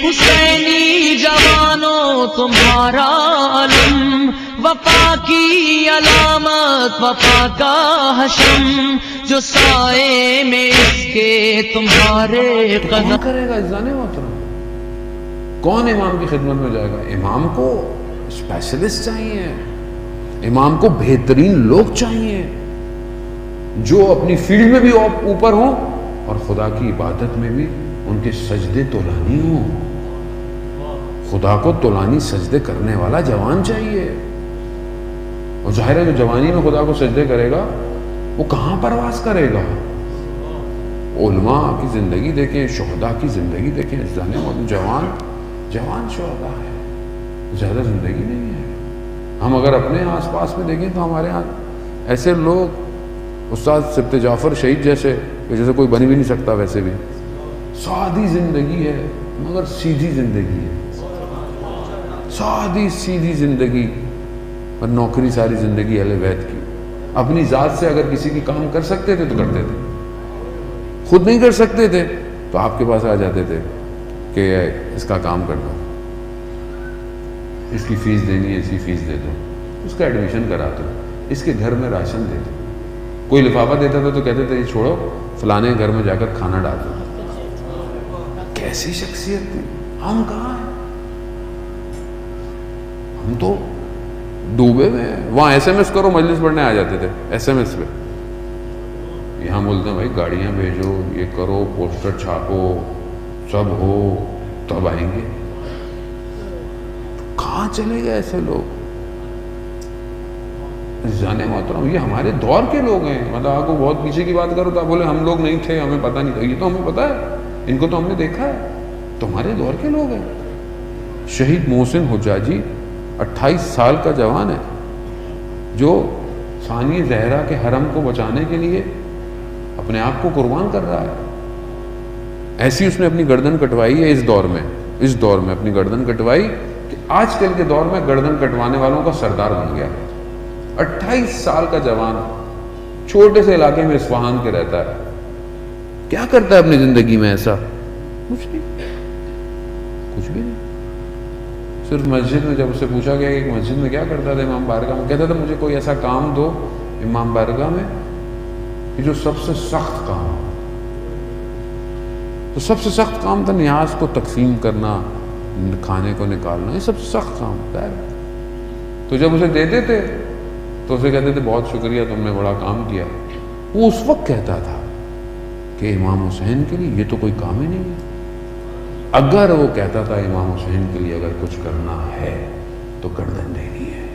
حسینی جوانوں تمہارا علم، وفا کی علامت وفا کا حشم، جو سائے میں اس کے تمہارے قدم۔ کون کرے گا اذان محترم؟ کون امام کی خدمت میں جائے گا؟ امام کو اسپیشلسٹ چاہیے، امام کو بہترین لوگ چاہیے جو اپنی فیلڈ میں بھی اوپر ہوں اور خدا کی عبادت میں بھی ان کے سجدے طولانی ہوں۔ خدا کو طولانی سجدے کرنے والا جوان چاہیے، اور ظاہر ہے جو جوانی میں خدا کو سجدے کرے گا وہ کہاں پرواز کرے گا؟ علماء کی زندگی دیکھیں، شہداء کی زندگی دیکھیں، جوان شہداء ہے، زیادہ زندگی نہیں ہے۔ ہم اگر اپنے آس پاس میں دیکھیں تو ہمارے ہاں ایسے لوگ، استاد سبت جعفر شہید جیسے کوئی بن بھی نہیں سکتا، ویسے بھی سادی زندگی ہے مگر سیدھی زندگی ہے، سادی سیدھی زندگی، اور نوکری ساری زندگی اہل بیت کی۔ اپنی ذات سے اگر کسی کی کام کر سکتے تھے تو کرتے تھے، خود نہیں کر سکتے تھے تو آپ کے پاس آ جاتے تھے کہ اس کا کام کر دو، اس کی فیس دینی ہے، اسی فیس دے دو، اس کا ایڈمیشن کرا دو، اس کے گھر میں راشن دے دو۔ کوئی لفافہ دیتا تھا تو کہتے تھے یہ چھوڑو، فلانے گھر میں جا کر کھانا ڈال دو۔ کیسی شخصیت تھی! ہم کہاں ہیں؟ ہم تو ڈوبے میں ہیں۔ وہاں ایس ایم ایس کرو، مجلس پڑھنے آ جاتے تھے ایس ایم ایس پہ۔ یہاں بولتے ہیں بھائی گاڑیاں بھیجو، یہ کرو، پوسٹر چھاپو، سب ہو تب آئیں گے۔ کہاں چلے گئے ایسے لوگ؟ جانے محترم، یہ ہمارے دور کے لوگ ہیں۔ مطلب آپ کو بہت پیچھے کی بات کرو تو آپ بولے ہم لوگ نہیں تھے، ہمیں پتہ نہیں تھا۔ یہ تو ہمیں پتہ ہے، ان کو تو ہم نے دیکھا ہے، تمہارے دور کے لوگ ہیں۔ شہید محسن حجاجی 28 سال کا جوان ہے جو ثانی زہرا کے حرم کو بچانے کے لیے اپنے آپ کو قربان کر رہا ہے۔ ایسی اس نے اپنی گردن کٹوائی ہے اس دور میں اپنی گردن کٹوائی کہ آج کل کے دور میں گردن کٹوانے والوں کا سردار بن گیا۔ 28 سال کا جوان چھوٹے سے علاقے میں اصفہان کے رہتا ہے، کیا کرتا ہے اپنی زندگی میں ایسا؟ کچھ بھی نہیں۔ صرف مسجد میں جب اسے پوچھا گیا کہ مسجد میں کیا کرتا تھا امام بارگاہ میں، کہتا تھا مجھے کوئی ایسا کام دو امام بارگاہ میں کہ جو سب سے سخت کام ہو۔ تو سب سے سخت کام تھا نیاز کو تقسیم کرنا، کھانے کو نکالنا، یہ سب سے سخت کام ہوتا ہے۔ تو جب اسے دیتے تھے تو اسے کہتے تھے بہت شکریہ، تم نے بڑا کام کیا۔ وہ اس وقت کہتا تھا کہ امام حسین کے لیے یہ تو کوئی کام ہی نہیں ہے۔ اگر وہ کہتا تھا امام حسین کے لیے اگر کچھ کرنا ہے تو گردن دینی ہے،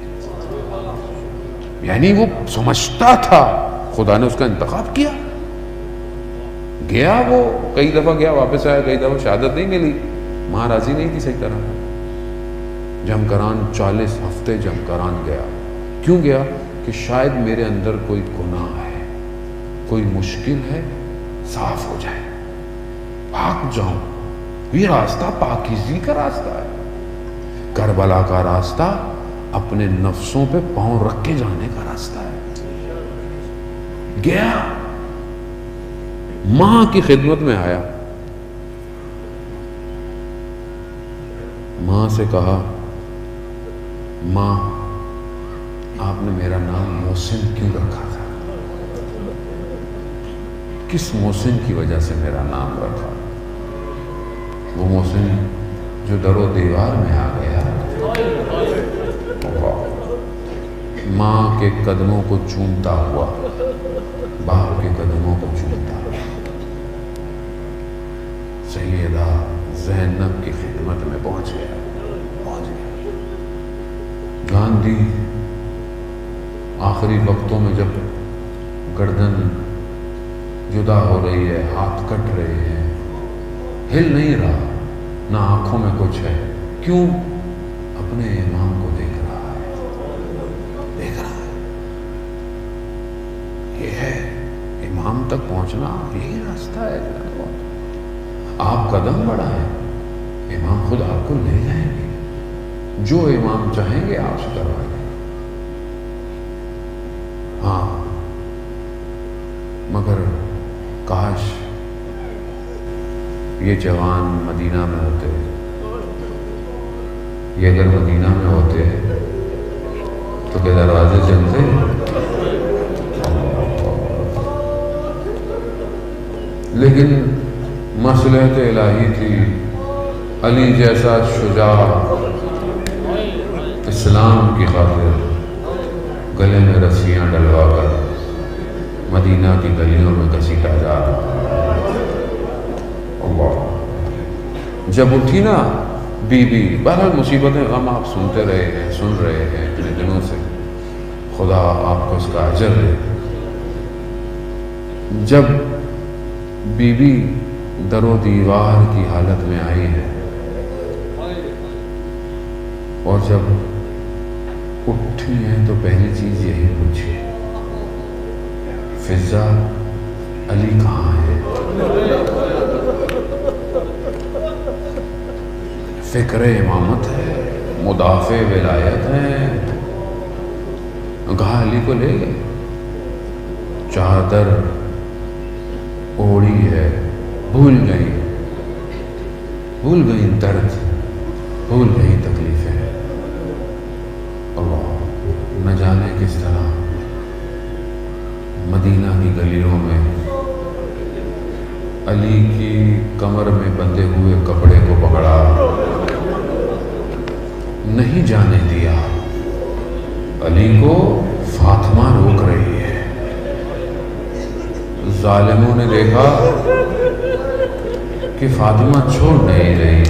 یعنی وہ سمجھتا تھا خدا نے اس کا انتخاب کیا۔ گیا وہ کئی دفعہ گیا، واپس آیا، کئی دفعہ شہادت نہیں ملی، ماں راضی نہیں تھی صحیح طرح۔ جمکران 40 ہفتے جمکران گیا۔ کیوں گیا؟ کہ شاید میرے اندر کوئی گناہ ہے، کوئی مشکل ہے، صاف ہو جائے، پاک جاؤں۔ یہ راستہ پاکیزگی کا راستہ ہے۔ کربلا کا راستہ اپنے نفسوں پہ پاؤں رکھ کے جانے کا راستہ ہے۔ گیا، ماں کی خدمت میں آیا، ماں سے کہا ماں آپ نے میرا نام محسن کیوں رکھا تھا؟ کس محسن کی وجہ سے میرا نام رکھا؟ وہ محسن جو در و دیوار میں آ گیا، ماں کے قدموں کو چومتا ہوا، باپ کے قدموں کو چومتا ہوا سیدہ زینب کی خدمت میں پہنچ گیا۔ گاندھی آخری وقتوں میں جب گردن جدا ہو رہی ہے، ہاتھ کٹ رہے ہیں، ہل نہیں رہا، نہ آنکھوں میں کچھ ہے، کیوں؟ اپنے امام کو دیکھ رہا ہے۔ یہ ہے امام تک پہنچنا، یہی راستہ ہے۔ آپ قدم بڑھائیں، امام خود آپ کو لے جائیں گے، جو امام چاہیں گے آپ سے کروائیں گے۔ ہاں، مگر کاش یہ جوان مدینہ میں ہوتے یہ اگر مدینہ میں ہوتے تو کہ دروازے جلتے؟ لیکن مصلحت الہی تھی، علی جیسا شجاع اسلام کی خاطر گلے میں رسیاں ڈلوا کر مدینہ کی گلیوں میں گھسیٹا جا رہا۔ اللہ جب اٹھی نا بی بی، بہرحال مصیبتیں غم آپ سنتے رہے ہیں، سن رہے ہیں اتنے دنوں سے، خدا آپ کو اس کا اجر دے۔ جب بی بی در و دیوار کی حالت میں آئی ہے اور جب اٹھی ہیں تو پہلی چیز یہی پوچھی، فضا علی کہاں ہے؟ فکر امامت ہے، مدافع ولایت ہے، کہا علی کو لے گئے، چادر اوڑی ہے، بھول گئی درد، بھول گئی تکلیفیں۔ اللہ نہ جانے کس طرح مدینہ کی گلیوں میں علی کی کمر میں بندھے ہوئے کپڑے کو پکڑا، نہیں جانے دیا۔ علی کو فاطمہ روک رہی ہے، ظالموں نے دیکھا کہ فاطمہ چھوڑ نہیں رہی،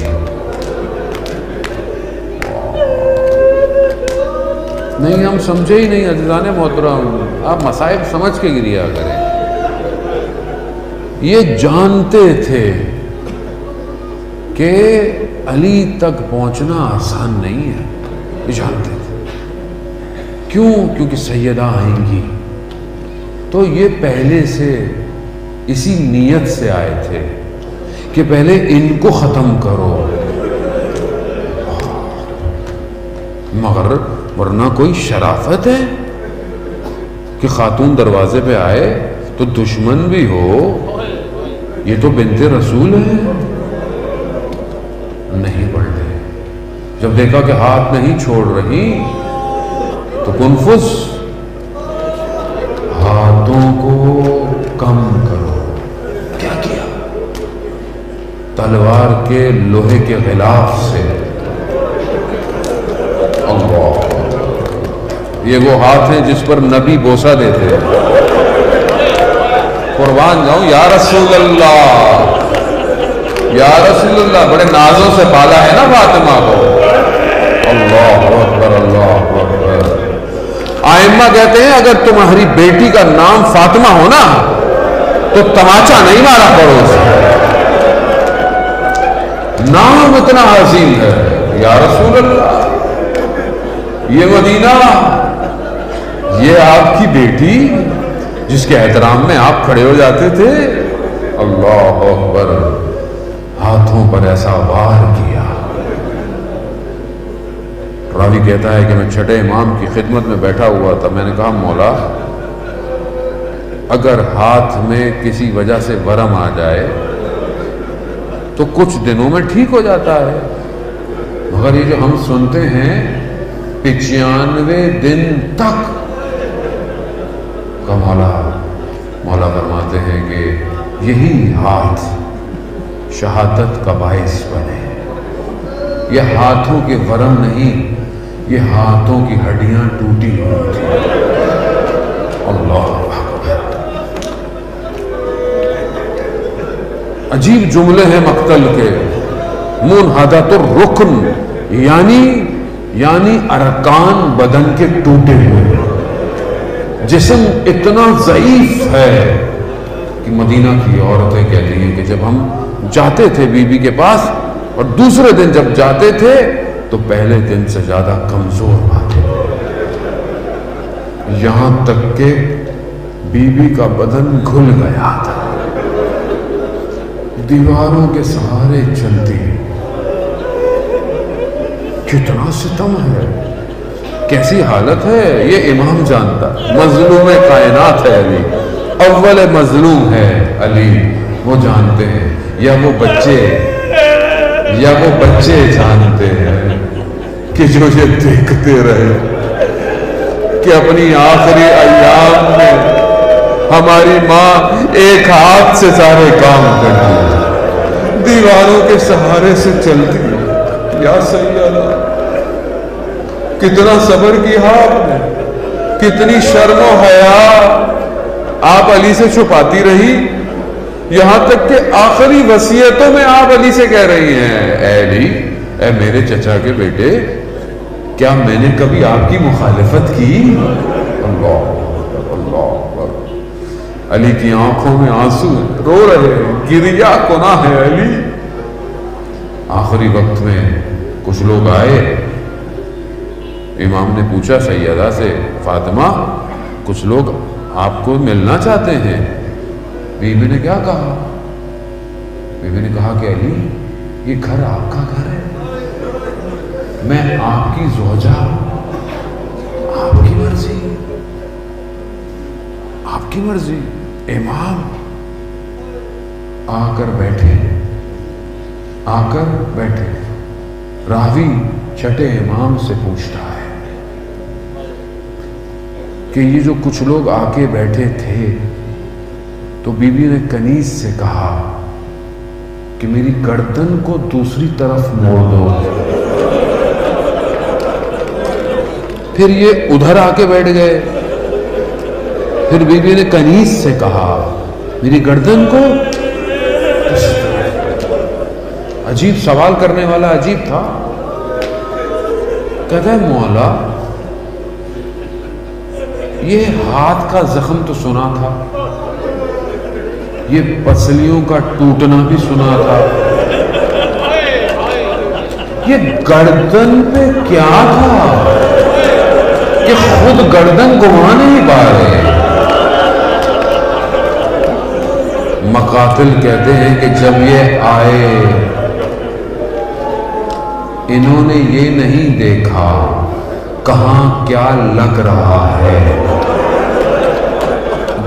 نہیں ہم سمجھے ہی نہیں عزیزان محترم، آپ مصائب سمجھ کے گریا کریں۔ یہ جانتے تھے کہ علی تک پہنچنا آسان نہیں ہے، یہ جانتے تھے۔ کیوں؟ کیونکہ سیدہ آئیں گی، تو یہ پہلے سے اسی نیت سے آئے تھے کہ پہلے ان کو ختم کرو، مگر ورنہ کوئی شرافت ہے کہ خاتون دروازے پہ آئے تو دشمن بھی ہو، یہ تو بنت رسول ہے، نہیں پڑھتے۔ جب دیکھا کہ ہاتھ نہیں چھوڑ رہی تو کنفس، ہاتھوں کو کم کرو۔ کیا کیا؟ تلوار کے لوہے کے غلاف سے۔ اللہ، یہ وہ ہاتھ ہیں جس پر نبی بوسہ دیتے ہیں۔ قربان جاؤں یا رسول اللہ، یا رسول اللہ، بڑے نازوں سے پالا ہے نا فاطمہ کو۔ اللہ اکبر، اللہ اکبر۔ ائمہ کہتے ہیں اگر تمہاری بیٹی کا نام فاطمہ ہو نا تو تماچا نہیں مارا پڑو اسے، نام اتنا عظیم ہے۔ یا رسول اللہ، یہ مدینہ، یہ آپ کی بیٹی جس کے احترام میں آپ کھڑے ہو جاتے تھے۔ اللہ اکبر، ہاتھوں پر ایسا وار کیا۔ راوی کہتا ہے کہ میں چھٹے امام کی خدمت میں بیٹھا ہوا تھا، میں نے کہا مولا اگر ہاتھ میں کسی وجہ سے ورم آ جائے تو کچھ دنوں میں ٹھیک ہو جاتا ہے، مگر یہ جو ہم سنتے ہیں 95 دن تک کا، مولا فرماتے ہیں کہ یہی ہاتھ شہادت کا باعث بنے۔ یہ ہاتھوں کے ورم نہیں، یہ ہاتھوں کی ہڈیاں ٹوٹی ہوئی تھی۔ اللہ اکبر، عجیب جملے ہیں مقتل کے۔ منحدۃ الرکن، یعنی ارکان بدن کے ٹوٹے ہوئے، جسم اتنا ضعیف ہے کہ مدینہ کی عورتیں کہتی ہیں کہ جب ہم جاتے تھے بی بی کے پاس اور دوسرے دن جب جاتے تھے تو پہلے دن سے زیادہ کمزور پاتے، یہاں تک کہ بی بی کا بدن گھل گیا تھا، دیواروں کے سہارے چلتی۔ کتنا ستم ہے، کیسی حالت ہے، یہ امام جانتا۔ مظلوم کائنات ہے علی، اول مظلوم ہے علی، وہ جانتے ہیں، یا وہ بچے جانتے ہیں۔ کہ جو یہ دیکھتے رہے کہ اپنی آخری ایام میں ہماری ماں ایک ہاتھ سے سارے کام کرتی، دیواروں کے سہارے سے چلتی۔ یا سیدہ، کتنا صبر کیا آپ نے، کتنی شرم و حیا آپ علی سے چھپاتی رہی، یہاں تک کہ آخری وصیتوں میں آپ علی سے کہہ رہی ہیں، اے علی، اے میرے چچا کے بیٹے، کیا میں نے کبھی آپ کی مخالفت کی؟ اللہ اللہ، علی کی آنکھوں میں آنسو ہیں، رو رہے ہیں، گریا کنا ہے علی۔ آخری وقت میں کچھ لوگ آئے، امام نے پوچھا سیدہ سے، فاطمہ کچھ لوگ آپ کو ملنا چاہتے ہیں۔ بی بی نے کیا کہا؟ بی بی نے کہا کہ علی، یہ گھر آپ کا گھر ہے، میں آپ کی زوجہ، آپ کی مرضی، آپ کی مرضی۔ امام آ کر بیٹھے، آ کر بیٹھے۔ راوی چھٹے امام سے پوچھتا ہے کہ یہ جو کچھ لوگ آ کے بیٹھے تھے، تو بی بی نے کنیز سے کہا کہ میری گردن کو دوسری طرف موڑ دو۔ پھر یہ ادھر آ کے بیٹھ گئے، پھر بی بی نے کنیز سے کہا میری گردن کو۔ عجیب سوال کرنے والا عجیب تھا، کہتا ہے مولا یہ ہاتھ کا زخم تو سنا تھا، یہ پسلیوں کا ٹوٹنا بھی سنا تھا، یہ گردن پہ کیا تھا کہ خود گردن گھما نہیں پا رہے؟ مقاتل کہتے ہیں کہ جب یہ آئے انہوں نے یہ نہیں دیکھا کہاں کیا لگ رہا ہے،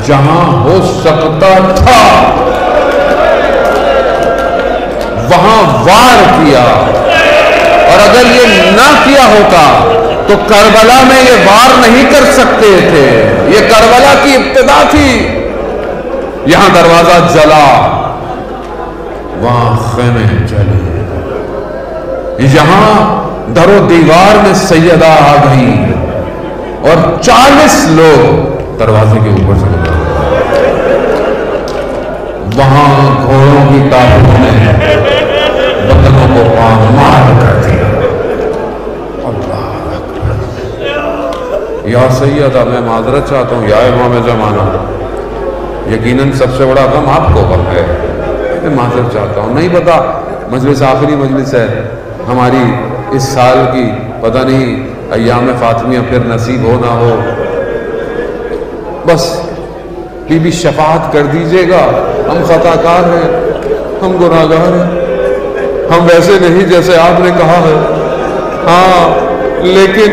جہاں ہو سکتا تھا وہاں وار کیا، اور اگر یہ نہ کیا ہوتا تو کربلا میں یہ وار نہیں کر سکتے تھے۔ یہ کربلا کی ابتدا تھی، یہاں دروازہ جلا، وہاں خیمے جلے، یہاں در و دیوار میں سیدہ آ گئی اور 40 لوگ دروازے کے اوپر سے گزر گئے۔ وہاں گھوڑوں کی تابوت نے بدنوں کو پامال کر دیا۔ اللہ اکبر۔ یا سیدہ، میں معذرت چاہتا ہوں، یا امام زمانہ، یقیناً سب سے بڑا غم آپ کو غم ہے، میں معذرت چاہتا ہوں، نہیں پتا مجلس آخری مجلس ہے ہماری اس سال کی، پتہ نہیں ایام فاطمیہ پھر نصیب ہو نہ ہو، بس بی بی شفاعت کر دیجئے گا، ہم خطا کار ہیں، ہم گناہگار ہیں، ہم ویسے نہیں جیسے آپ نے کہا ہے، ہاں لیکن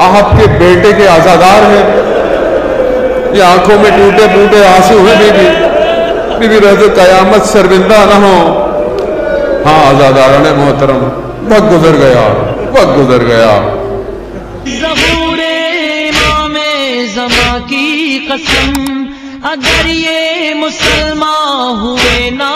آپ کے بیٹے کے عزادار ہیں، یہ آنکھوں میں ٹوٹے پوٹے آنسو ہیں بی بی رہتے قیامت شرمندہ نہ ہو۔ ہاں عزاداران محترم، وقت گزر گیا، وقت گزر گیا۔ ظہور امام زمان کی قسم، اگر یہ مسلمان ہوئے نہ